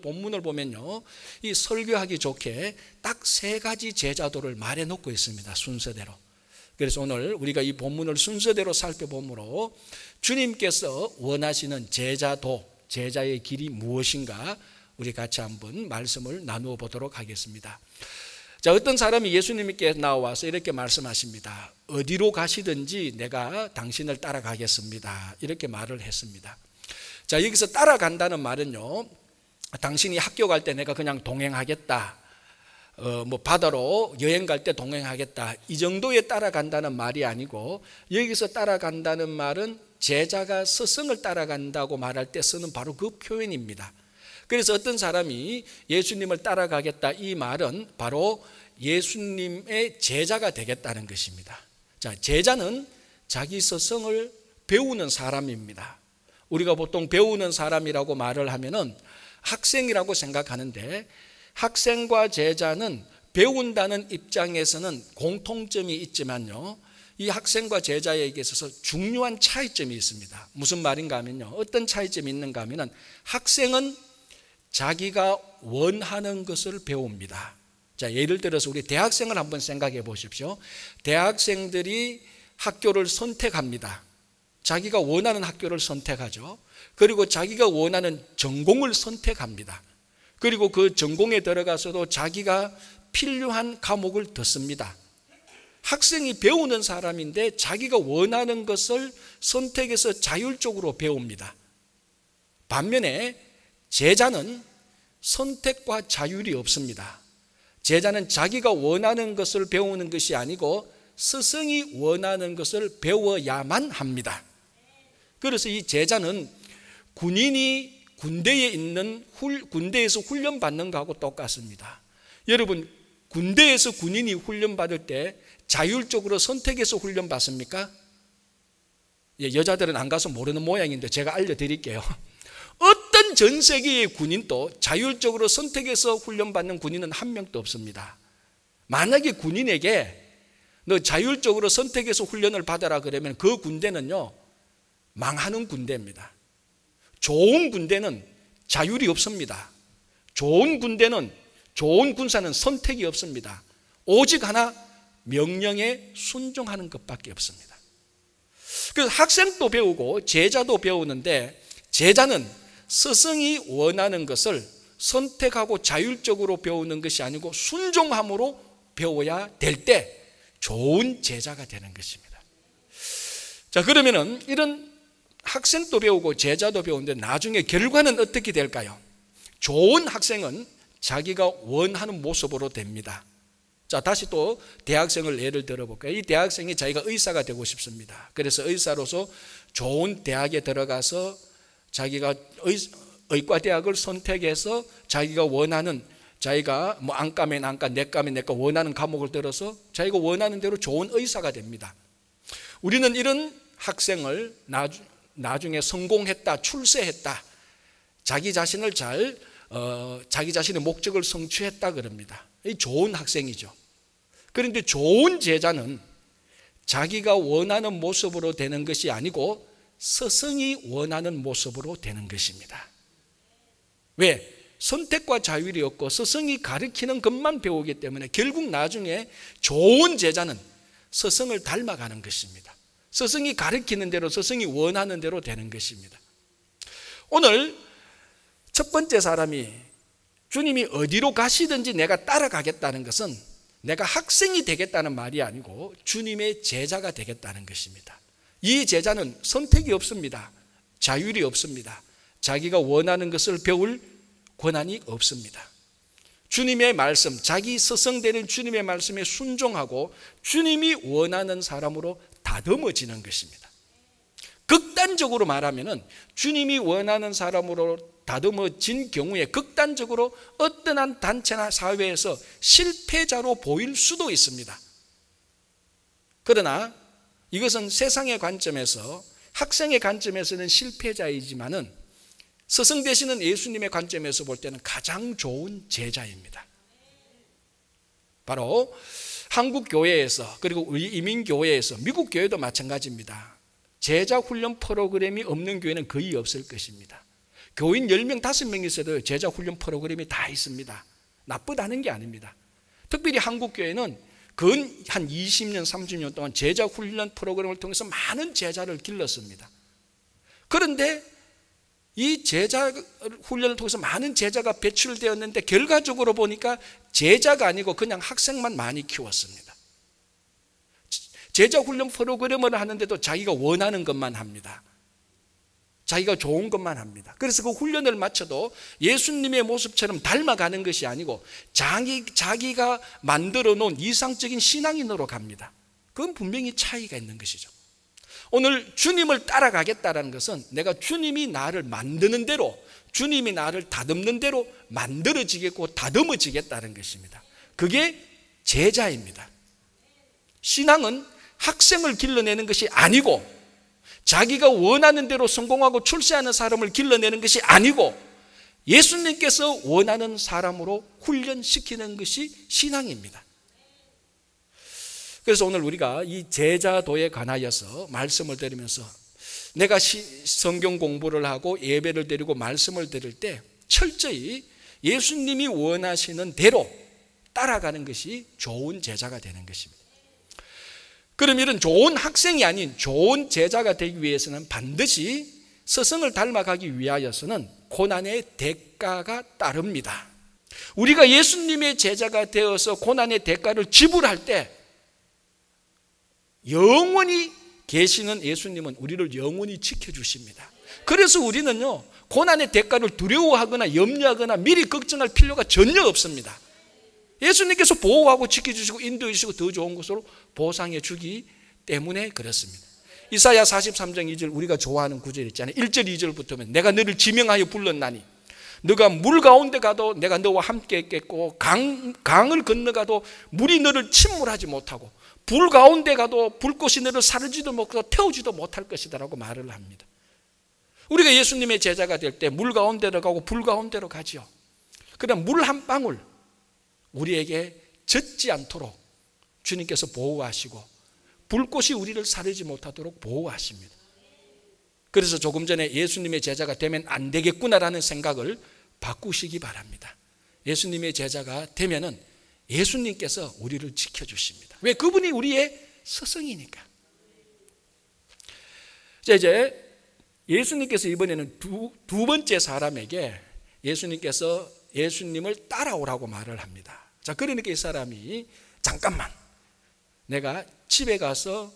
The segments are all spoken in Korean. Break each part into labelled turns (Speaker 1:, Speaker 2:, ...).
Speaker 1: 본문을 보면요, 이 설교하기 좋게 딱 3가지 제자도를 말해 놓고 있습니다. 순서대로. 그래서 오늘 우리가 이 본문을 순서대로 살펴보므로 주님께서 원하시는 제자도, 제자의 길이 무엇인가 우리 같이 한번 말씀을 나누어 보도록 하겠습니다. 자, 어떤 사람이 예수님께 나와서 이렇게 말씀하십니다. 어디로 가시든지 내가 당신을 따라가겠습니다. 이렇게 말을 했습니다. 자, 여기서 따라간다는 말은요, 당신이 학교 갈 때 내가 그냥 동행하겠다, 바다로 여행 갈 때 동행하겠다, 이 정도에 따라간다는 말이 아니고, 여기서 따라간다는 말은 제자가 스승을 따라간다고 말할 때 쓰는 바로 그 표현입니다. 그래서 어떤 사람이 예수님을 따라가겠다, 이 말은 바로 예수님의 제자가 되겠다는 것입니다. 자, 제자는 자기 스승을 배우는 사람입니다. 우리가 보통 배우는 사람이라고 말을 하면은 학생이라고 생각하는데, 학생과 제자는 배운다는 입장에서는 공통점이 있지만요, 이 학생과 제자에게 있어서 중요한 차이점이 있습니다. 무슨 말인가 하면요, 어떤 차이점이 있는가 하면은 학생은 자기가 원하는 것을 배웁니다. 자, 예를 들어서 우리 대학생을 한번 생각해 보십시오. 대학생들이 학교를 선택합니다. 자기가 원하는 학교를 선택하죠. 그리고 자기가 원하는 전공을 선택합니다. 그리고 그 전공에 들어가서도 자기가 필요한 과목을 듣습니다. 학생이 배우는 사람인데 자기가 원하는 것을 선택해서 자율적으로 배웁니다. 반면에 제자는 선택과 자율이 없습니다. 제자는 자기가 원하는 것을 배우는 것이 아니고 스승이 원하는 것을 배워야만 합니다. 그래서 이 제자는 군인이 군대에서 훈련받는 거하고 똑같습니다. 여러분, 군대에서 군인이 훈련받을 때 자율적으로 선택해서 훈련받습니까? 여자들은 안 가서 모르는 모양인데 제가 알려드릴게요. 어떤 전 세계의 군인도 자율적으로 선택해서 훈련받는 군인은 한 명도 없습니다. 만약에 군인에게 너 자율적으로 선택해서 훈련을 받아라 그러면 그 군대는요, 망하는 군대입니다. 좋은 군대는 자율이 없습니다. 좋은 군대는, 좋은 군사는 선택이 없습니다. 오직 하나, 명령에 순종하는 것밖에 없습니다. 그래서 학생도 배우고 제자도 배우는데, 제자는 스승이 원하는 것을 선택하고 자율적으로 배우는 것이 아니고 순종함으로 배워야 될 때 좋은 제자가 되는 것입니다. 자, 그러면은 이런 학생도 배우고 제자도 배우는데 나중에 결과는 어떻게 될까요? 좋은 학생은 자기가 원하는 모습으로 됩니다. 자, 다시 또 대학생을 예를 들어볼까요? 이 대학생이 자기가 의사가 되고 싶습니다. 그래서 의사로서 좋은 대학에 들어가서 자기가 의과대학을 선택해서 자기가 원하는, 자기가 안과면 안과, 내과면 내과 원하는 과목을 들어서 자기가 원하는 대로 좋은 의사가 됩니다. 우리는 이런 학생을 나중에 성공했다, 출세했다, 자기 자신을 자기 자신의 목적을 성취했다 그럽니다. 이 좋은 학생이죠. 그런데 좋은 제자는 자기가 원하는 모습으로 되는 것이 아니고 스승이 원하는 모습으로 되는 것입니다. 왜? 선택과 자율이 없고 스승이 가르치는 것만 배우기 때문에 결국 나중에 좋은 제자는 스승을 닮아가는 것입니다. 스승이 가르치는 대로, 스승이 원하는 대로 되는 것입니다. 오늘 첫 번째 사람이 주님이 어디로 가시든지 내가 따라가겠다는 것은 내가 학생이 되겠다는 말이 아니고 주님의 제자가 되겠다는 것입니다. 이 제자는 선택이 없습니다. 자율이 없습니다. 자기가 원하는 것을 배울 권한이 없습니다. 주님의 말씀, 자기 스승되는 주님의 말씀에 순종하고 주님이 원하는 사람으로 다듬어지는 것입니다. 극단적으로 말하면은 주님이 원하는 사람으로 다듬어진 경우에 극단적으로 어떠한 단체나 사회에서 실패자로 보일 수도 있습니다. 그러나 이것은 세상의 관점에서, 학생의 관점에서는 실패자이지만은 스승 되시는 예수님의 관점에서 볼 때는 가장 좋은 제자입니다. 바로 한국 교회에서, 그리고 우리 이민 교회에서, 미국 교회도 마찬가지입니다. 제자 훈련 프로그램이 없는 교회는 거의 없을 것입니다. 교인 10명, 5명 있어도 제자 훈련 프로그램이 다 있습니다. 나쁘다는 게 아닙니다. 특별히 한국교회는 근 한 20년, 30년 동안 제자 훈련 프로그램을 통해서 많은 제자를 길렀습니다. 그런데 이 제자 훈련을 통해서 많은 제자가 배출되었는데 결과적으로 보니까 제자가 아니고 그냥 학생만 많이 키웠습니다. 제자 훈련 프로그램을 하는데도 자기가 원하는 것만 합니다. 자기가 좋은 것만 합니다. 그래서 그 훈련을 마쳐도 예수님의 모습처럼 닮아가는 것이 아니고 자기가 만들어 놓은 이상적인 신앙인으로 갑니다. 그건 분명히 차이가 있는 것이죠. 오늘 주님을 따라가겠다는 것은 내가 주님이 나를 만드는 대로, 주님이 나를 다듬는 대로 만들어지겠고 다듬어지겠다는 것입니다. 그게 제자입니다. 신앙은 학생을 길러내는 것이 아니고, 자기가 원하는 대로 성공하고 출세하는 사람을 길러내는 것이 아니고, 예수님께서 원하는 사람으로 훈련시키는 것이 신앙입니다. 그래서 오늘 우리가 이 제자도에 관하여서 말씀을 드리면서, 내가 성경 공부를 하고 예배를 드리고 말씀을 드릴 때 철저히 예수님이 원하시는 대로 따라가는 것이 좋은 제자가 되는 것입니다. 그럼 이런 좋은 학생이 아닌 좋은 제자가 되기 위해서는 반드시 스승을 닮아가기 위하여서는 고난의 대가가 따릅니다. 우리가 예수님의 제자가 되어서 고난의 대가를 지불할 때 영원히 계시는 예수님은 우리를 영원히 지켜주십니다. 그래서 우리는요, 고난의 대가를 두려워하거나 염려하거나 미리 걱정할 필요가 전혀 없습니다. 예수님께서 보호하고 지켜주시고 인도해 주시고 더 좋은 곳으로 보상해 주기 때문에 그렇습니다. 이사야 43장 2절, 우리가 좋아하는 구절 있잖아요. 1절 2절부터면 내가 너를 지명하여 불렀나니 너가 물 가운데 가도 내가 너와 함께 있겠고, 강을 건너가도 물이 너를 침몰하지 못하고, 불 가운데 가도 불꽃이 너를 사르지도 못하고 태우지도 못할 것이다 라고 말을 합니다. 우리가 예수님의 제자가 될 때 물 가운데로 가고 불 가운데로 가죠. 그럼 물 한 방울 우리에게 젖지 않도록 주님께서 보호하시고, 불꽃이 우리를 사르지 못하도록 보호하십니다. 그래서 조금 전에 예수님의 제자가 되면 안 되겠구나라는 생각을 바꾸시기 바랍니다. 예수님의 제자가 되면은 예수님께서 우리를 지켜주십니다. 왜? 그분이 우리의 스승이니까. 자, 이제 예수님께서 이번에는 두 번째 사람에게 예수님께서 예수님을 따라오라고 말을 합니다. 자, 그러니까 이 사람이 잠깐만, 내가 집에 가서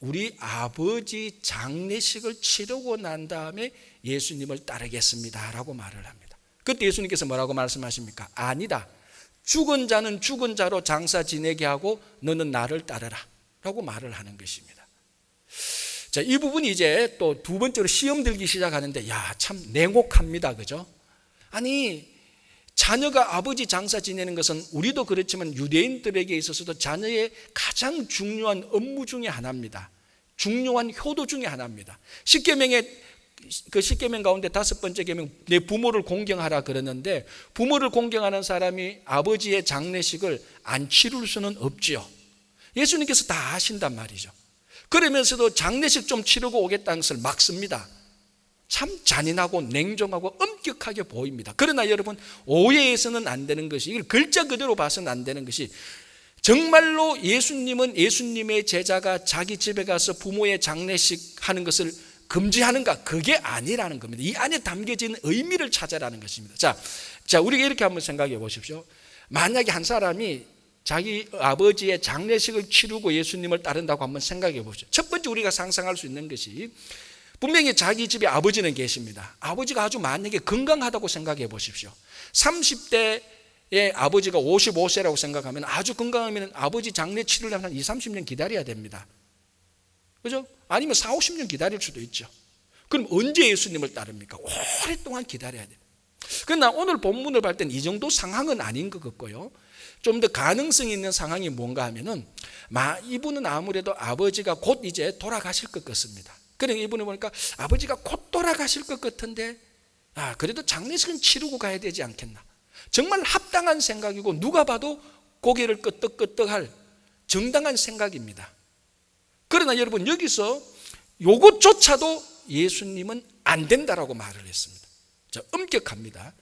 Speaker 1: 우리 아버지 장례식을 치르고 난 다음에 예수님을 따르겠습니다 라고 말을 합니다. 그때 예수님께서 뭐라고 말씀하십니까? 아니다, 죽은 자는 죽은 자로 장사 지내게 하고 너는 나를 따르라 라고 말을 하는 것입니다. 자, 이 부분이 이제 또 두 번째로 시험 들기 시작하는데, 야, 참 냉혹합니다. 그죠? 아니, 자녀가 아버지 장사 지내는 것은 우리도 그렇지만 유대인들에게 있어서도 자녀의 가장 중요한 업무 중에 하나입니다. 중요한 효도 중에 하나입니다. 그 10계명 가운데 5번째 계명, 내 부모를 공경하라 그러는데, 부모를 공경하는 사람이 아버지의 장례식을 안 치룰 수는 없지요. 예수님께서 다 하신단 말이죠. 그러면서도 장례식 좀 치르고 오겠다는 것을 막습니다. 참 잔인하고 냉정하고 엄격하게 보입니다. 그러나 여러분, 오해해서는 안 되는 것이, 이걸 글자 그대로 봐서는 안 되는 것이, 정말로 예수님은 예수님의 제자가 자기 집에 가서 부모의 장례식 하는 것을 금지하는가? 그게 아니라는 겁니다. 이 안에 담겨진 의미를 찾아라는 것입니다. 자, 우리가 이렇게 한번 생각해 보십시오. 만약에 한 사람이 자기 아버지의 장례식을 치르고 예수님을 따른다고 한번 생각해 보십시오. 첫 번째 우리가 상상할 수 있는 것이, 분명히 자기 집에 아버지는 계십니다. 아버지가 아주 만약에 건강하다고 생각해 보십시오. 30대의 아버지가 55세라고 생각하면, 아주 건강하면 아버지 장례 치르려면 한 20, 30년 기다려야 됩니다. 그죠? 아니면 40, 50년 기다릴 수도 있죠. 그럼 언제 예수님을 따릅니까? 오랫동안 기다려야 돼요. 그러나 오늘 본문을 볼 때는 이 정도 상황은 아닌 것 같고요. 좀 더 가능성이 있는 상황이 뭔가 하면은, 이분은 아무래도 아버지가 곧 이제 돌아가실 것 같습니다. 그러니까 이분을 보니까 아버지가 곧 돌아가실 것 같은데, 그래도 장례식은 치르고 가야 되지 않겠나. 정말 합당한 생각이고 누가 봐도 고개를 끄덕끄덕할 정당한 생각입니다. 그러나 여러분, 여기서 이것조차도 예수님은 안 된다라고 말을 했습니다. 자, 엄격합니다.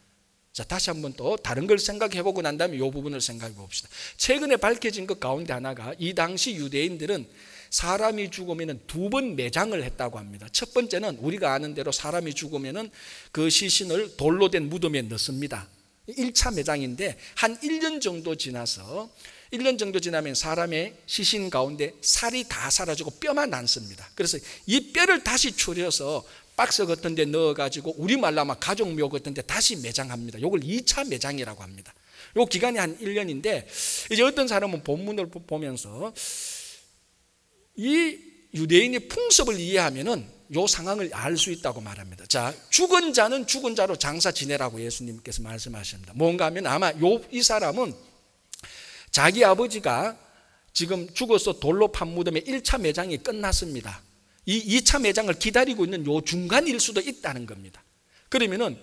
Speaker 1: 자, 다시 한번 또 다른 걸 생각해 보고 난 다음에 이 부분을 생각해 봅시다. 최근에 밝혀진 것 가운데 하나가 이 당시 유대인들은 사람이 죽으면 2번 매장을 했다고 합니다. 첫 번째는 우리가 아는 대로 사람이 죽으면 그 시신을 돌로 된 무덤에 넣습니다. 1차 매장인데 한 1년 정도 지나서 1년 정도 지나면 사람의 시신 가운데 살이 다 사라지고 뼈만 남습니다. 그래서 이 뼈를 다시 추려서 박스 같은 데 넣어가지고 우리말로 아마 가족묘 같은 데 다시 매장합니다. 이걸 2차 매장이라고 합니다. 이 기간이 한 1년인데 이제 어떤 사람은 본문을 보면서 이 유대인의 풍습을 이해하면은 이 상황을 알 수 있다고 말합니다. 자, 죽은 자는 죽은 자로 장사 지내라고 예수님께서 말씀하십니다. 뭔가 하면 아마 이 사람은 자기 아버지가 지금 죽어서 돌로 판 무덤에 1차 매장이 끝났습니다. 이 2차 매장을 기다리고 있는 요 중간일 수도 있다는 겁니다. 그러면은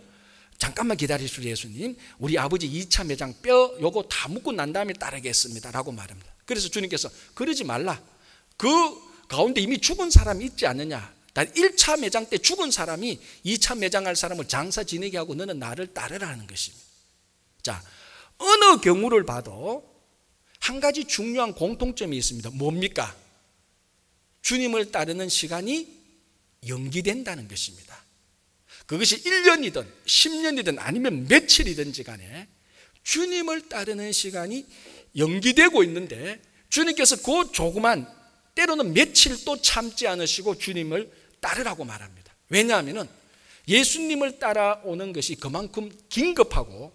Speaker 1: 잠깐만 기다리시오 예수님, 우리 아버지 2차 매장 뼈 요거 다 묻고 난 다음에 따르겠습니다 라고 말합니다. 그래서 주님께서 그러지 말라, 그 가운데 이미 죽은 사람이 있지 않느냐, 1차 매장 때 죽은 사람이 2차 매장할 사람을 장사 지내게 하고 너는 나를 따르라는 것입니다. 자, 어느 경우를 봐도 한 가지 중요한 공통점이 있습니다. 뭡니까? 주님을 따르는 시간이 연기된다는 것입니다. 그것이 1년이든 10년이든 아니면 며칠이든지 간에 주님을 따르는 시간이 연기되고 있는데 주님께서 그 조그만 때로는 며칠도 참지 않으시고 주님을 따르라고 말합니다. 왜냐하면 예수님을 따라오는 것이 그만큼 긴급하고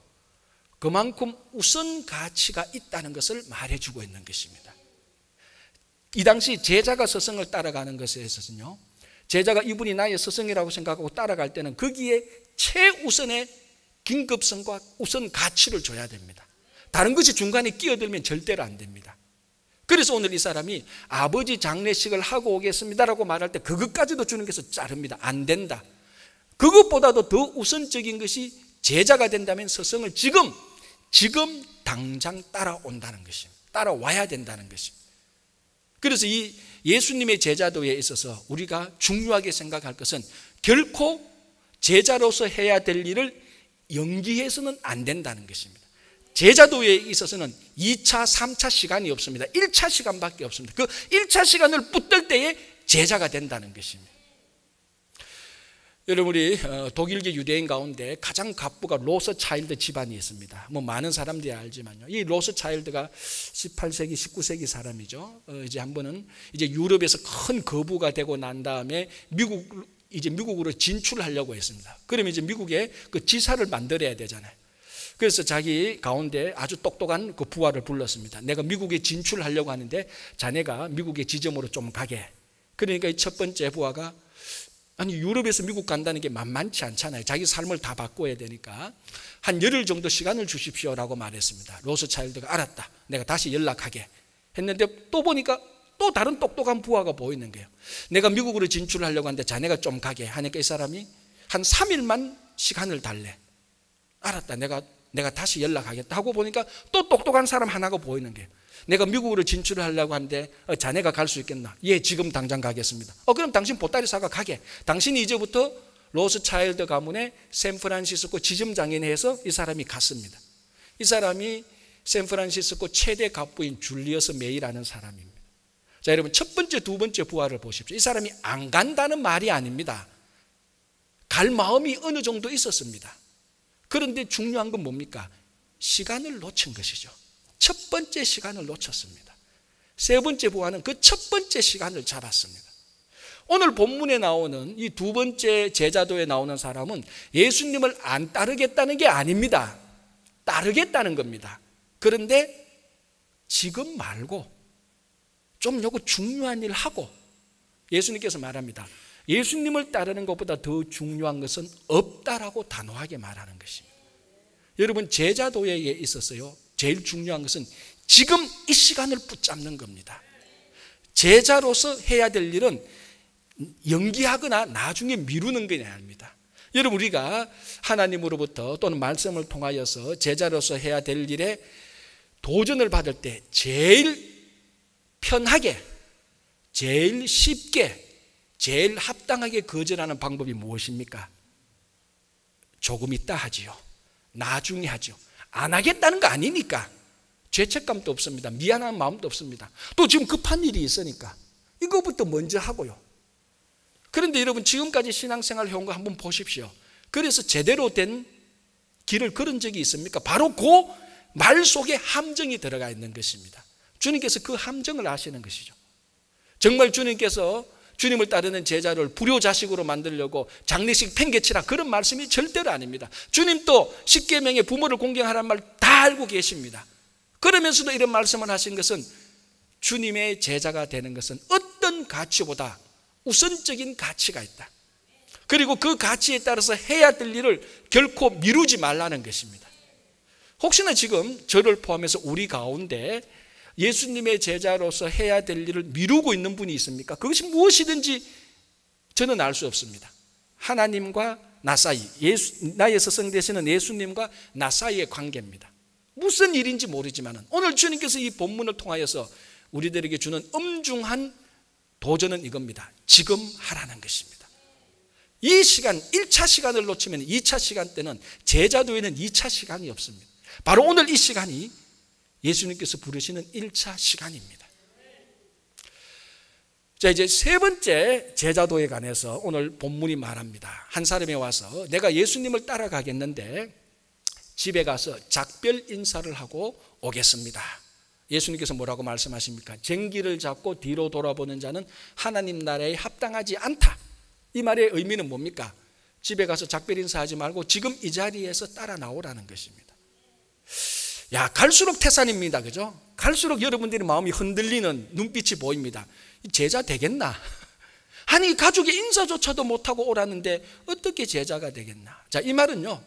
Speaker 1: 그만큼 우선 가치가 있다는 것을 말해주고 있는 것입니다. 이 당시 제자가 스승을 따라가는 것에 있어서는요, 제자가 이분이 나의 스승이라고 생각하고 따라갈 때는 거기에 최우선의 긴급성과 우선 가치를 줘야 됩니다. 다른 것이 중간에 끼어들면 절대로 안 됩니다. 그래서 오늘 이 사람이 아버지 장례식을 하고 오겠습니다라고 말할 때 그것까지도 주님께서 자릅니다. 안 된다. 그것보다도 더 우선적인 것이 제자가 된다면 스승을 지금 당장 따라온다는 것입니다. 따라와야 된다는 것입니다. 그래서 이 예수님의 제자도에 있어서 우리가 중요하게 생각할 것은 결코 제자로서 해야 될 일을 연기해서는 안 된다는 것입니다. 제자도에 있어서는 2차, 3차 시간이 없습니다. 1차 시간밖에 없습니다. 그 1차 시간을 붙들 때에 제자가 된다는 것입니다. 여러분, 우리 독일계 유대인 가운데 가장 갑부가 로스차일드 집안이 있습니다. 뭐 많은 사람들이 알지만요. 이 로스차일드가 18세기, 19세기 사람이죠. 이제 한 번은 이제 유럽에서 큰 거부가 되고 난 다음에 미국으로 진출하려고 했습니다. 그러면 이제 미국에 그 지사를 만들어야 되잖아요. 그래서 자기 가운데 아주 똑똑한 그 부하를 불렀습니다. 내가 미국에 진출하려고 하는데 자네가 미국의 지점으로 좀 가게. 그러니까 이 첫 번째 부하가 아니 유럽에서 미국 간다는 게 만만치 않잖아요. 자기 삶을 다 바꿔야 되니까 한 열흘 정도 시간을 주십시오라고 말했습니다. 로스차일드가 알았다, 내가 다시 연락하게 했는데 또 보니까 또 다른 똑똑한 부하가 보이는 거예요. 내가 미국으로 진출하려고 하는데 자네가 좀 가게 하니까 이 사람이 한 3일만 시간을 달래. 알았다, 내가 다시 연락하겠다 하고 보니까 또 똑똑한 사람 하나가 보이는 거예요. 내가 미국으로 진출을 하려고 하는데 자네가 갈 수 있겠나? 예, 지금 당장 가겠습니다. 그럼 당신 보따리 사가 가게. 당신이 이제부터 로스차일드 가문의 샌프란시스코 지점장인 해서 이 사람이 갔습니다. 이 사람이 샌프란시스코 최대 갑부인 줄리어스 메이라는 사람입니다. 자, 여러분, 첫 번째, 두 번째 부하를 보십시오. 이 사람이 안 간다는 말이 아닙니다. 갈 마음이 어느 정도 있었습니다. 그런데 중요한 건 뭡니까? 시간을 놓친 것이죠. 첫 번째 시간을 놓쳤습니다. 세 번째 부하는 그 첫 번째 시간을 잡았습니다. 오늘 본문에 나오는 이 두 번째 제자도에 나오는 사람은 예수님을 안 따르겠다는 게 아닙니다. 따르겠다는 겁니다. 그런데 지금 말고 좀 요거 중요한 일 하고, 예수님께서 말합니다. 예수님을 따르는 것보다 더 중요한 것은 없다라고 단호하게 말하는 것입니다. 여러분, 제자도에 있어서요, 제일 중요한 것은 지금 이 시간을 붙잡는 겁니다. 제자로서 해야 될 일은 연기하거나 나중에 미루는 게 아닙니다. 여러분, 우리가 하나님으로부터 또는 말씀을 통하여서 제자로서 해야 될 일에 도전을 받을 때 제일 편하게, 제일 쉽게, 제일 합당하게 거절하는 방법이 무엇입니까? 조금 있다 하지요. 나중에 하죠. 안 하겠다는 거 아니니까 죄책감도 없습니다. 미안한 마음도 없습니다. 또 지금 급한 일이 있으니까 이거부터 먼저 하고요. 그런데 여러분, 지금까지 신앙생활 해온 거 한번 보십시오. 그래서 제대로 된 길을 걸은 적이 있습니까? 바로 그 말 속에 함정이 들어가 있는 것입니다. 주님께서 그 함정을 아시는 것이죠. 정말 주님께서 주님을 따르는 제자를 불효자식으로 만들려고 장례식 팽개치라, 그런 말씀이 절대로 아닙니다. 주님도 십계명의 부모를 공경하라는 말 다 알고 계십니다. 그러면서도 이런 말씀을 하신 것은 주님의 제자가 되는 것은 어떤 가치보다 우선적인 가치가 있다. 그리고 그 가치에 따라서 해야 될 일을 결코 미루지 말라는 것입니다. 혹시나 지금 저를 포함해서 우리 가운데 예수님의 제자로서 해야 될 일을 미루고 있는 분이 있습니까? 그것이 무엇이든지 저는 알 수 없습니다. 하나님과 나 사이, 나의 스승 되시는 예수님과 나 사이의 관계입니다. 무슨 일인지 모르지만 오늘 주님께서 이 본문을 통하여서 우리들에게 주는 엄중한 도전은 이겁니다. 지금 하라는 것입니다. 이 시간, 1차 시간을 놓치면 2차 시간 때는 제자도에는 2차 시간이 없습니다. 바로 오늘 이 시간이 예수님께서 부르시는 1차 시간입니다. 자, 이제 세 번째 제자도에 관해서 오늘 본문이 말합니다. 한 사람이 와서 내가 예수님을 따라가겠는데 집에 가서 작별 인사를 하고 오겠습니다. 예수님께서 뭐라고 말씀하십니까? 쟁기를 잡고 뒤로 돌아보는 자는 하나님 나라에 합당하지 않다. 이 말의 의미는 뭡니까? 집에 가서 작별 인사하지 말고 지금 이 자리에서 따라 나오라는 것입니다. 야, 갈수록 태산입니다. 그죠? 갈수록 여러분들의 마음이 흔들리는 눈빛이 보입니다. 제자 되겠나? 아니, 가족의 인사조차도 못하고 오라는데 어떻게 제자가 되겠나? 자, 이 말은요,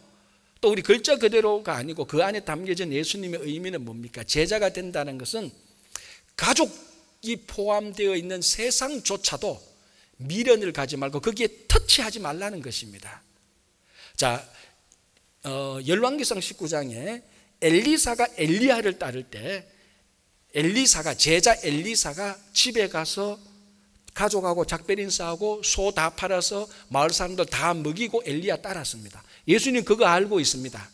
Speaker 1: 또 우리 글자 그대로가 아니고 그 안에 담겨진 예수님의 의미는 뭡니까? 제자가 된다는 것은 가족이 포함되어 있는 세상조차도 미련을 가지 말고 거기에 터치하지 말라는 것입니다. 자, 열왕기상 19장에 엘리사가 엘리야를 따를 때 제자 엘리사가 집에 가서 가족하고 작별 인사하고 소 다 팔아서 마을 사람들 다 먹이고 엘리야 따랐습니다. 예수님 그거 알고 있습니다.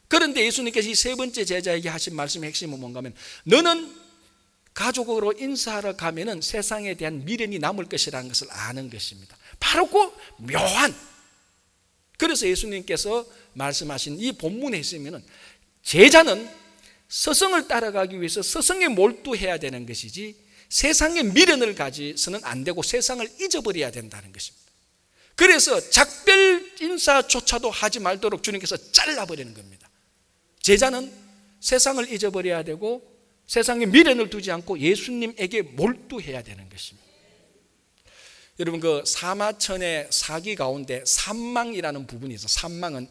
Speaker 1: 그런데 예수님께서 이 세 번째 제자에게 하신 말씀의 핵심은 뭔가 하면 너는 가족으로 인사하러 가면은 세상에 대한 미련이 남을 것이라는 것을 아는 것입니다. 바로 그 묘한, 그래서 예수님께서 말씀하신 이 본문에 있으면은 제자는 스승을 따라가기 위해서 스승에 몰두해야 되는 것이지 세상의 미련을 가지서는 안 되고 세상을 잊어버려야 된다는 것입니다. 그래서 작별 인사조차도 하지 말도록 주님께서 잘라버리는 겁니다. 제자는 세상을 잊어버려야 되고 세상에 미련을 두지 않고 예수님에게 몰두해야 되는 것입니다. 여러분, 그 사마천의 사기 가운데 삼망이라는 부분이 있어요. 삼망은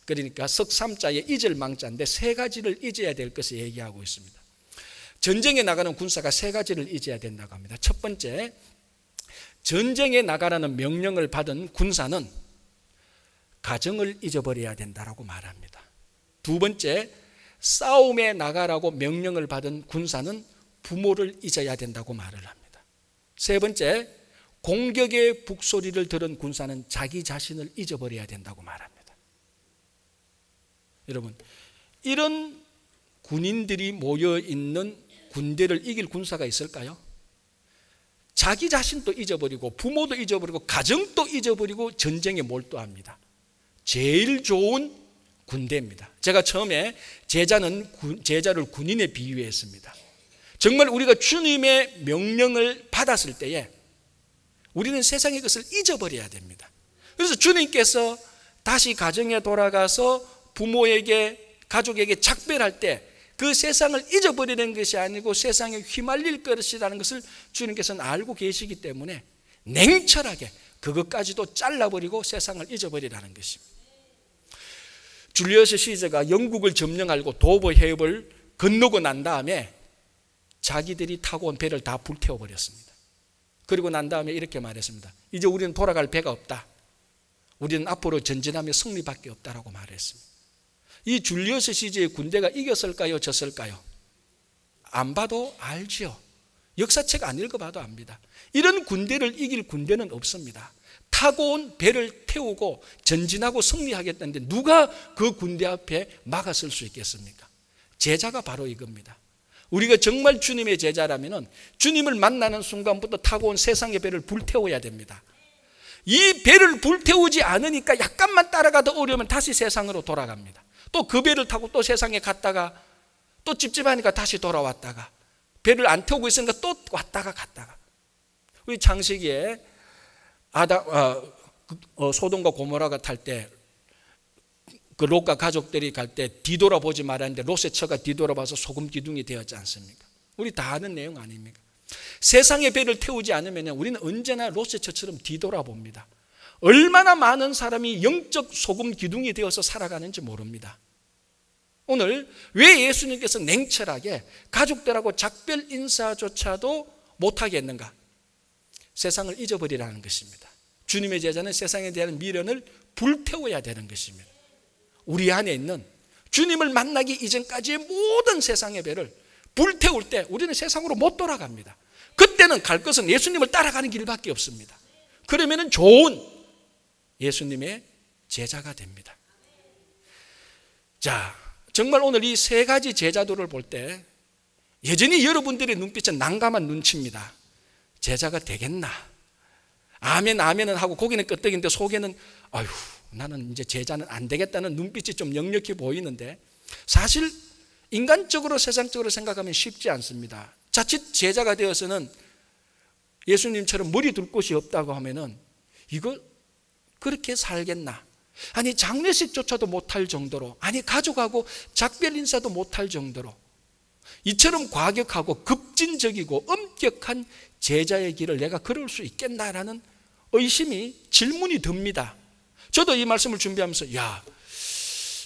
Speaker 1: 그러니까 석삼자의 잊을 망자인데 세 가지를 잊어야 될 것을 얘기하고 있습니다. 전쟁에 나가는 군사가 세 가지를 잊어야 된다고 합니다. 첫 번째, 전쟁에 나가라는 명령을 받은 군사는 가정을 잊어버려야 된다고 말합니다. 두 번째, 싸움에 나가라고 명령을 받은 군사는 부모를 잊어야 된다고 말을 합니다. 세 번째, 공격의 북소리를 들은 군사는 자기 자신을 잊어버려야 된다고 말합니다. 여러분, 이런 군인들이 모여있는 군대를 이길 군사가 있을까요? 자기 자신도 잊어버리고 부모도 잊어버리고 가정도 잊어버리고 전쟁에 몰두합니다. 제일 좋은 군대입니다. 제가 처음에 제자를 군인에 비유했습니다. 정말 우리가 주님의 명령을 받았을 때에 우리는 세상의 것을 잊어버려야 됩니다. 그래서 주님께서 다시 가정에 돌아가서 부모에게, 가족에게 작별할 때 그 세상을 잊어버리는 것이 아니고 세상에 휘말릴 것이라는 것을 주님께서는 알고 계시기 때문에 냉철하게 그것까지도 잘라버리고 세상을 잊어버리라는 것입니다. 줄리어스 시저가 영국을 점령하고 도버 해협을 건너고 난 다음에 자기들이 타고 온 배를 다 불태워버렸습니다. 그리고 난 다음에 이렇게 말했습니다. 이제 우리는 돌아갈 배가 없다. 우리는 앞으로 전진하며 승리밖에 없다라고 말했습니다. 이 줄리어스 시저의 군대가 이겼을까요? 졌을까요? 안 봐도 알지요. 역사책 안 읽어봐도 압니다. 이런 군대를 이길 군대는 없습니다. 타고 온 배를 태우고 전진하고 승리하겠다는데 누가 그 군대 앞에 막아설 수 있겠습니까? 제자가 바로 이겁니다. 우리가 정말 주님의 제자라면 주님을 만나는 순간부터 타고 온 세상의 배를 불태워야 됩니다. 이 배를 불태우지 않으니까 약간만 따라가도 어려우면 다시 세상으로 돌아갑니다. 또 그 배를 타고 또 세상에 갔다가 또 찝찝하니까 다시 돌아왔다가 배를 안 태우고 있으니까 또 왔다가 갔다가. 우리 창세기에 소돔과 고모라가 탈 때 그 롯과 가족들이 갈 때 뒤돌아보지 말았는데 롯의 처가 뒤돌아봐서 소금 기둥이 되었지 않습니까? 우리 다 아는 내용 아닙니까? 세상의 배를 태우지 않으면 우리는 언제나 롯의 처처럼 뒤돌아봅니다. 얼마나 많은 사람이 영적 소금 기둥이 되어서 살아가는지 모릅니다. 오늘 왜 예수님께서 냉철하게 가족들하고 작별 인사조차도 못하게 했는가? 세상을 잊어버리라는 것입니다. 주님의 제자는 세상에 대한 미련을 불태워야 되는 것입니다. 우리 안에 있는 주님을 만나기 이전까지의 모든 세상의 배를 불태울 때 우리는 세상으로 못 돌아갑니다. 그때는 갈 것은 예수님을 따라가는 길밖에 없습니다. 그러면 좋은 예수님의 제자가 됩니다. 자, 정말 오늘 이 세 가지 제자도를 볼 때 여전히 여러분들의 눈빛은 난감한 눈치입니다. 제자가 되겠나? 아멘 아멘은 하고 고개는 끄덕이는데 속에는 아휴 나는 이제 제자는 안 되겠다는 눈빛이 좀 역력해 보이는데 사실 인간적으로 세상적으로 생각하면 쉽지 않습니다. 자칫 제자가 되어서는 예수님처럼 머리 둘 곳이 없다고 하면은 이거 그렇게 살겠나? 아니 장례식조차도 못할 정도로, 아니 가족하고 작별 인사도 못할 정도로 이처럼 과격하고 급진적이고 엄격한 제자의 길을 내가 걸을 수 있겠나라는 의심이 질문이 듭니다. 저도 이 말씀을 준비하면서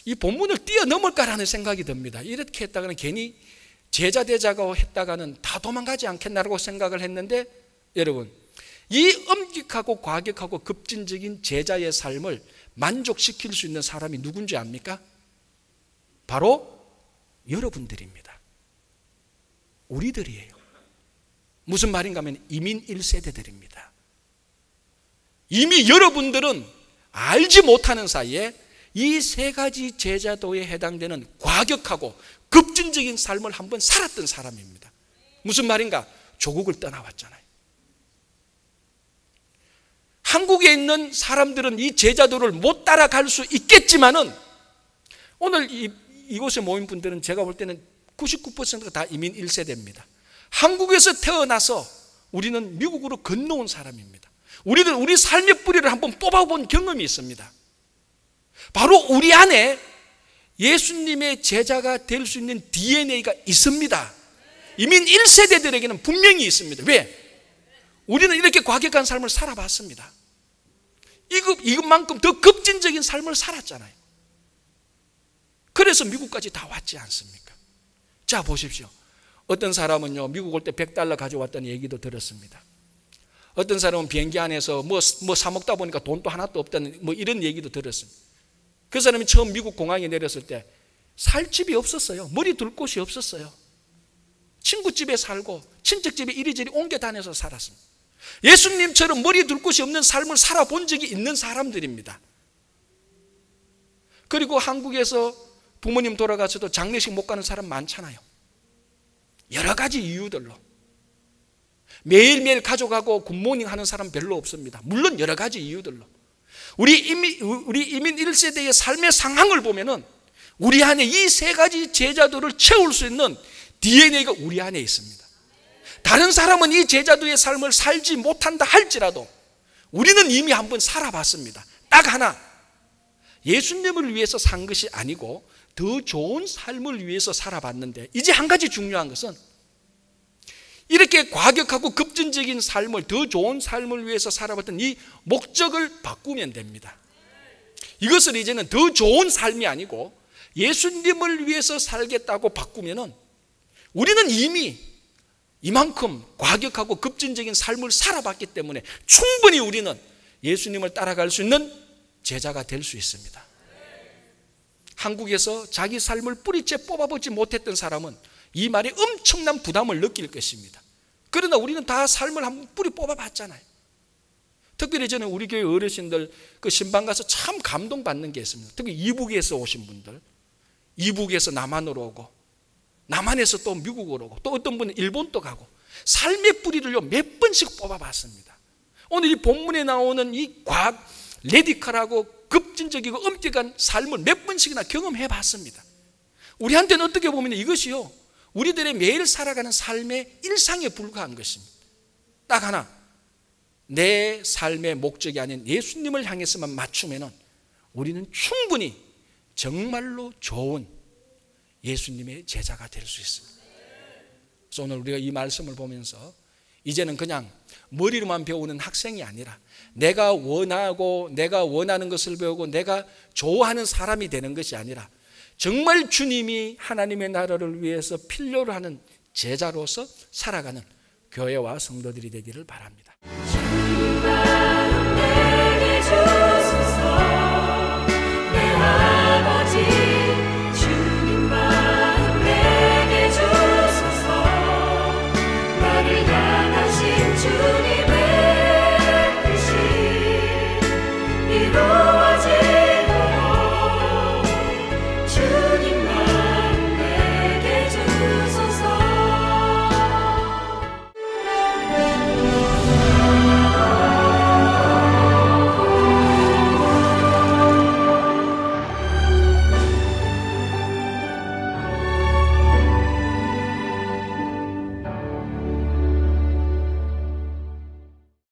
Speaker 1: 이 본문을 뛰어넘을까라는 생각이 듭니다. 이렇게 했다가는 괜히 제자 되자고 했다가는 다 도망가지 않겠나라고 생각을 했는데 여러분 이 엄격하고 과격하고 급진적인 제자의 삶을 만족시킬 수 있는 사람이 누군지 압니까? 바로 여러분들입니다. 우리들이에요. 무슨 말인가 하면 이민 1세대들입니다. 이미 여러분들은 알지 못하는 사이에 이 세 가지 제자도에 해당되는 과격하고 급진적인 삶을 한번 살았던 사람입니다. 무슨 말인가? 조국을 떠나왔잖아요. 한국에 있는 사람들은 이 제자도를 못 따라갈 수 있겠지만은 오늘 이곳에 모인 분들은 제가 볼 때는 99%가 다 이민 1세대입니다. 한국에서 태어나서 우리는 미국으로 건너온 사람입니다. 우리는 우리 삶의 뿌리를 한번 뽑아본 경험이 있습니다. 바로 우리 안에 예수님의 제자가 될 수 있는 DNA가 있습니다. 이민 1세대들에게는 분명히 있습니다. 왜? 우리는 이렇게 과격한 삶을 살아봤습니다. 이것만큼 더 급진적인 삶을 살았잖아요. 그래서 미국까지 다 왔지 않습니까? 자 보십시오. 어떤 사람은요 미국 올 때 $100 가져왔다는 얘기도 들었습니다. 어떤 사람은 비행기 안에서 뭐 사 먹다 보니까 돈도 하나도 없다는 뭐 이런 얘기도 들었습니다. 그 사람이 처음 미국 공항에 내렸을 때 살 집이 없었어요. 머리 둘 곳이 없었어요. 친구 집에 살고 친척 집에 이리저리 옮겨 다녀서 살았습니다. 예수님처럼 머리 둘 곳이 없는 삶을 살아본 적이 있는 사람들입니다. 그리고 한국에서 부모님 돌아가서도 장례식 못 가는 사람 많잖아요. 여러 가지 이유들로. 매일매일 가족하고 굿모닝 하는 사람 별로 없습니다. 물론 여러 가지 이유들로. 우리 이민 1세대의 삶의 상황을 보면은 우리 안에 이 세 가지 제자도를 채울 수 있는 DNA가 우리 안에 있습니다. 다른 사람은 이 제자도의 삶을 살지 못한다 할지라도 우리는 이미 한번 살아봤습니다. 딱 하나, 예수님을 위해서 산 것이 아니고 더 좋은 삶을 위해서 살아봤는데 이제 한 가지 중요한 것은 이렇게 과격하고 급진적인 삶을 더 좋은 삶을 위해서 살아봤던 이 목적을 바꾸면 됩니다. 이것을 이제는 더 좋은 삶이 아니고 예수님을 위해서 살겠다고 바꾸면은 우리는 이미 이만큼 과격하고 급진적인 삶을 살아봤기 때문에 충분히 우리는 예수님을 따라갈 수 있는 제자가 될 수 있습니다. 한국에서 자기 삶을 뿌리째 뽑아보지 못했던 사람은 이 말에 엄청난 부담을 느낄 것입니다. 그러나 우리는 다 삶을 한번 뿌리 뽑아봤잖아요. 특별히 저는 우리 교회 어르신들 그 신방 가서 참 감동받는 게 있습니다. 특히 이북에서 오신 분들, 이북에서 남한으로 오고, 남한에서 또 미국으로 오고, 또 어떤 분은 일본도 가고, 삶의 뿌리를요 몇 번씩 뽑아봤습니다. 오늘 이 본문에 나오는 이 과학 레디컬하고 급진적이고 엄격한 삶을 몇 번씩이나 경험해봤습니다. 우리한테는 어떻게 보면 이것이요, 우리들의 매일 살아가는 삶의 일상에 불과한 것입니다. 딱 하나, 내 삶의 목적이 아닌 예수님을 향해서만 맞추면 우리는 충분히 정말로 좋은 예수님의 제자가 될 수 있습니다. 그래서 오늘 우리가 이 말씀을 보면서 이제는 그냥 머리로만 배우는 학생이 아니라 내가 원하고 내가 원하는 것을 배우고 내가 좋아하는 사람이 되는 것이 아니라 정말 주님이 하나님의 나라를 위해서 필요로 하는 제자로서 살아가는 교회와 성도들이 되기를 바랍니다. 주님 마음 내게 주